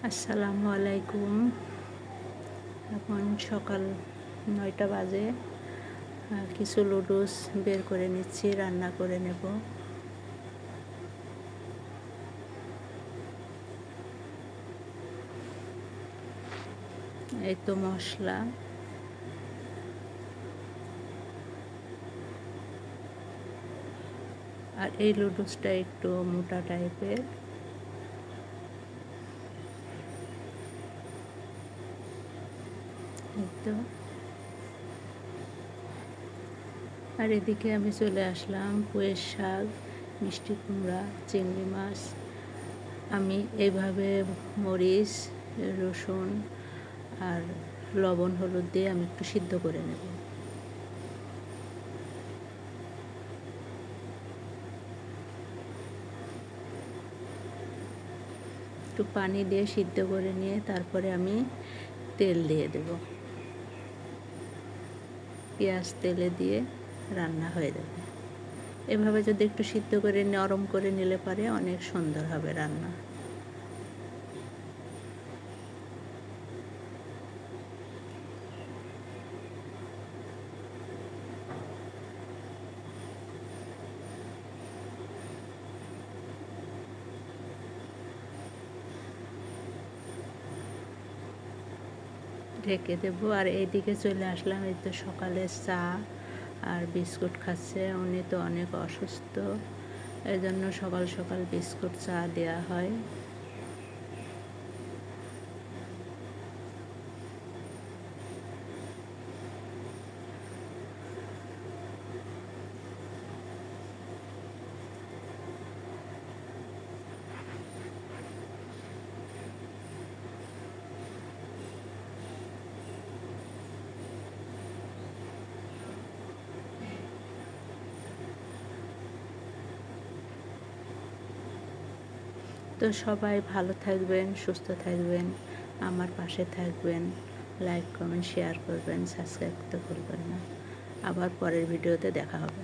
আসসালামু আলাইকুম। এখন সকাল ৯টা বাজে। কিছু লুডুস বের করে নিচ্ছি, রান্না করে নেব। এই তো মশলা, আর এই লুডুসটা একটু মোটা টাইপের। এই তো, আর এদিকে আমি চলে আসলাম পুঁইয়ের শাক, মিষ্টি কুমড়া, চিংড়ি মাছ। আমি এইভাবে মরিচ, রসুন আর লবণ হলুদ দিয়ে আমি একটু সিদ্ধ করে নেব। একটু পানি দিয়ে সিদ্ধ করে নিয়ে তারপরে আমি তেল দিয়ে দেব। পেঁয়াজ তেলে দিয়ে রান্না হয়ে যাবে। এভাবে যদি একটু সিদ্ধ করে নরম করে নিলে পারে অনেক সুন্দর হবে রান্না। ঢেকে দেবো। আর এইদিকে চলে আসলাম, এই তো সকালে চা আর বিস্কুট খাচ্ছে। উনি তো অনেক অসুস্থ, এই জন্য সকাল সকাল বিস্কুট চা দেওয়া হয়। তো সবাই ভালো থাকবেন, সুস্থ থাকবেন, আমার পাশে থাকবেন। লাইক, কমেন্ট, শেয়ার করবেন, সাবস্ক্রাইব করতে ভুলবেন না। আবার পরের ভিডিওতে দেখা হবে।